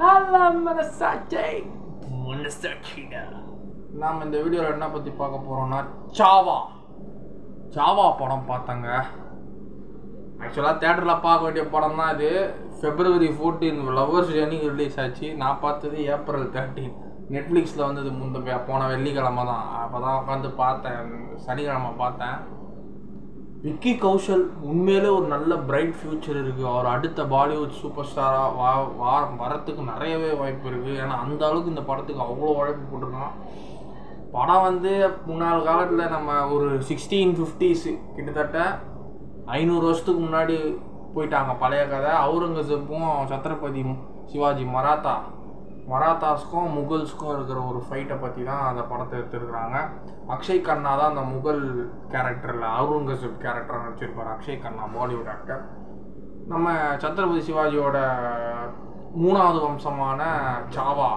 நாம் இந்த வீடியோவில் என்ன பற்றி பார்க்க போகிறோம்னா சாவா படம் பார்த்தங்க. ஆக்சுவலாக தேட்டரில் பார்க்க வேண்டிய படம் தான் இது. February 14 லவ்வர்ஸ் ஜர்னிக்கு ரிலீஸ் ஆச்சு. நான் பார்த்தது April 13 நெட்ஃப்ளிக்ஸில் வந்தது. போன வெள்ளிக்கிழமை தான். அப்போ தான் உட்காந்து பார்த்தேன், சனிக்கிழமை பார்த்தேன். விக்கி கௌஷல் உண்மையிலே ஒரு நல்ல பிரைட் ஃப்யூச்சர் இருக்குது. அவர் அடுத்த பாலிவுட் சூப்பர் ஸ்டாராக வரத்துக்கு நிறையவே வாய்ப்பு இருக்குது. ஏன்னா அந்த அளவுக்கு இந்த படத்துக்கு அவ்வளோ உழைப்பு போட்டிருக்கான். படம் வந்து முன்னாள் காலத்தில் நம்ம ஒரு 1650s கிட்டத்தட்ட 500 வருஷத்துக்கு முன்னாடி போயிட்டாங்க. பழைய கதை. அவுரங்கசீப்பும் சத்ரபதி சிவாஜி மராத்தாஸ்க்கும் முகல்ஸ்க்கும் இருக்கிற ஒரு ஃபைட்டை பற்றி தான் அந்த படத்தை எடுத்துருக்குறாங்க. அக்ஷய் கண்ணா தான் அந்த முகல் கேரக்டரில் அவுரங்கசீப் கேரக்டரை நடிச்சிருப்பார். அக்ஷய் கண்ணா பாலிவுட் ஆக்டர். நம்ம சத்ரபதி சிவாஜியோட 3வது வம்சமான சாவா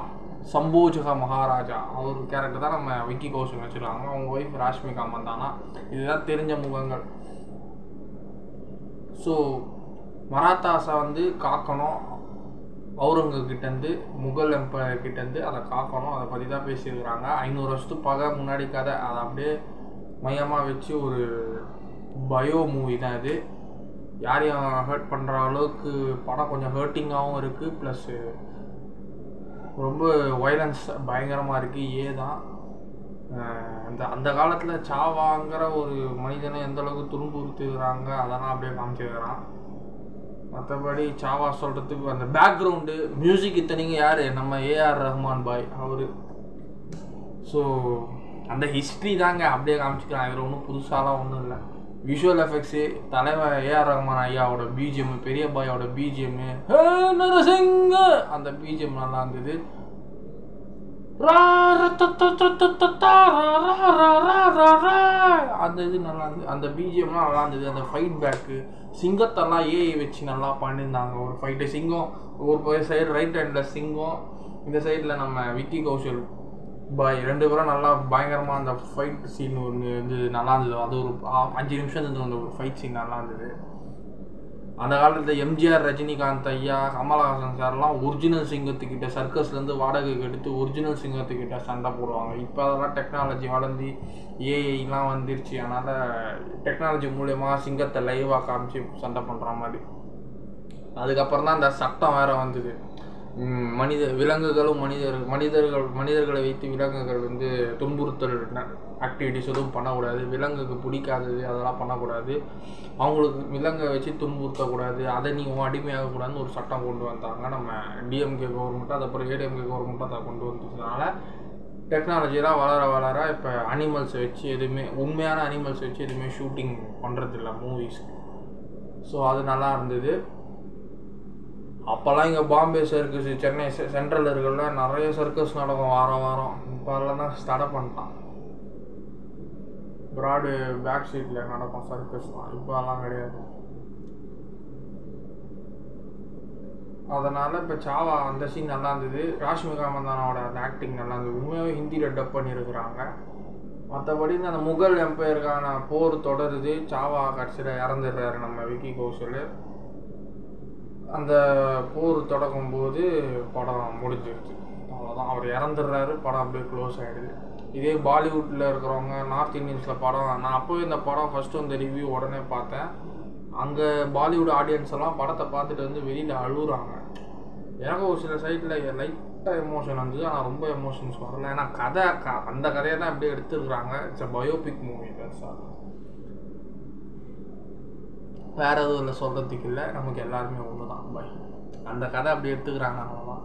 சம்போஜக மகாராஜா அவர் கேரக்டர் தான் நம்ம விக்கி கௌஷல் வச்சுருக்காங்க. அவங்க ஒய்ஃப் ராஷ்மிகா மந்தானா. இதுதான் தெரிஞ்ச முகங்கள். ஸோ மராத்தாஸை வந்து காக்கணும், அவுரங்கக்கிட்டேருந்து முகல் எம்பையர் கிட்டேருந்து அதை காக்கணும். அதை பற்றி தான் பேசியிருக்கிறாங்க. 500 வருஷத்துக்கு பகை முன்னாடி கதை. அதை அப்படியே மையமாக வச்சு ஒரு பயோ மூவி தான் இது. யாரையும் ஹர்ட் பண்ணுற அளவுக்கு படம் கொஞ்சம் ஹர்ட்டிங்காகவும் இருக்குது. ப்ளஸ்ஸு ரொம்ப வைலன்ஸ் பயங்கரமாக இருக்குது. தான் அந்த காலத்தில் சாவாங்கிற ஒரு மனிதனை எந்தளவுக்கு துன்புறுத்துகிறாங்க அதெல்லாம் அப்படியே காமிச்சிருக்கிறான். மற்றபடி சாவா சொல்கிறதுக்கு அந்த பேக்ரவுண்டு மியூசிக் இத்தனைங்க யார், நம்ம ஏஆர் ரஹ்மான் பாய் அவர். ஸோ அந்த ஹிஸ்ட்ரி தாங்க அப்படியே காமிச்சிக்கிறான். இதில் ஒன்றும் புதுசாலாம் ஒன்றும் இல்லை. விஷுவல் எஃபெக்ட்ஸு தலைவர் ஏஆர் ரஹ்மான் ஐயாவோட பிஜிஎம், பெரிய பாயோட பிஜிஎம்மு, நரசிங்க அந்த பிஜிஎம் நல்லா இருந்தது. அந்த இது நல்லா இருந்தது. அந்த பிஜிஎம்லாம் நல்லா இருந்தது. அந்த ஃபைட் பேக்கு சிங்கத்தெல்லாம் ஏஐ வச்சு நல்லா பண்ணியிருந்தாங்க. ஒரு ஃபைட்டு சிங்கம் ஒரு சைடு ரைட் ஹேண்டில் சிங்கம், இந்த சைடில் நம்ம விக்கி கௌஷல் பாய் 2 பேரும் நல்லா பயங்கரமாக அந்த ஃபைட் சீன் ஒன்று வந்து நல்லா இருந்தது. அது ஒரு 5 நிமிஷம் இருந்தது. அந்த ஒரு ஃபைட் சீன் நல்லா இருந்தது. அந்த காலத்தில் எம்ஜிஆர், ரஜினிகாந்த் ஐயா, கமலஹாசன் சார்லாம் ஒரிஜினல் சிங்கத்துக்கிட்ட சர்க்கஸ்லேருந்து வாடகைக்கு எடுத்து ஒரிஜினல் சிங்கத்துக்கிட்ட சண்டை போடுவாங்க. இப்போ அதெல்லாம் டெக்னாலஜி வளர்ந்து ஏஐலாம் வந்துருச்சு. அதனால் டெக்னாலஜி மூலயமா சிங்கத்தை லைவாக காமிச்சு சண்டை பண்ணுற மாதிரி. அதுக்கப்புறம் தான் அந்த சட்டம் வேறு வந்தது. விலங்குகளும் மனிதர்களை வைத்து விலங்குகள் வந்து துன்புறுத்தல் ஆக்டிவிட்டிஸ் எதுவும் பண்ணக்கூடாது. விலங்குக்கு பிடிக்காதது அதெல்லாம் பண்ணக்கூடாது. அவங்களுக்கு விலங்கை வச்சு துன்புறுத்தக்கூடாது. அதை நீ அடிமையாகக்கூடாதுன்னு ஒரு சட்டம் கொண்டு வந்தாங்க நம்ம டிஎம்கே கவர்மெண்ட். அதுக்கப்புறம் ஏடிஎம்கே கவர்மெண்ட் அதை கொண்டு வந்ததுனால டெக்னாலஜிலாம் வளர இப்போ அனிமல்ஸை வச்சு எதுவுமே உண்மையான அனிமல்ஸை வச்சு எதுவுமே ஷூட்டிங் பண்ணுறதில்ல மூவிஸ்க்கு. ஸோ அது நல்லா இருந்தது. அப்போல்லாம் இங்கே பாம்பே சர்க்கஸ், சென்னை சென்ட்ரல் இருக்குல்ல, நிறைய சர்க்கஸ் நடக்கும் வாரம். இப்போ அதெல்லாம் தான் ஸ்டார்ட் பண்ணிட்டான். ப்ராடு பேக் சீட்டில் நடக்கும் சர்க்கஸ் தான். இப்போ அதெல்லாம் கிடையாது. அதனால் இப்போ சாவா அந்த சீன் நல்லா இருந்தது. ராஷ்மிகா மந்தானாவோட அந்த ஆக்டிங் நல்லா இருந்தது. உண்மையாகவே ஹிந்தியில் டப் பண்ணியிருக்கிறாங்க. மற்றபடி அந்த முகல் எம்பையருக்கான போர் தொடருது. சாவா கட்சியில் இறந்துடுறாரு நம்ம விக்கி கௌஷல். அந்த போர் தொடங்கும்போது படம் முடிஞ்சிருச்சு. அவ்வளோதான், அவர் இறந்துடுறாரு. படம் அப்படியே க்ளோஸ் ஆகிடுது. இதே பாலிவுட்டில் இருக்கிறவங்க நார்த் இந்தியன்ஸில் படம், நான் அப்போவே இந்த படம் ஃபஸ்ட்டு வந்து ரிவ்யூ உடனே பார்த்தேன். அங்கே பாலிவுட் ஆடியன்ஸ் எல்லாம் படத்தை பார்த்துட்டு வந்து வெளியில் அழுகுறாங்க. எனக்கு ஒரு சில சைட்டில் லைட்டாக எமோஷன் வந்தது. ஆனால் ரொம்ப எமோஷன்ஸ் வரல. ஏன்னா அந்த கதையை தான் அப்படியே எடுத்துருக்குறாங்க. It's a biopic movie. Sir வேறு எதுவும் இல்லை, சொல்கிறதுக்கு இல்லை. நமக்கு எல்லாருமே ஒன்று தான் பாய். அந்த கதை அப்படி எடுத்துக்கிறாங்க, அவ்வளோதான்.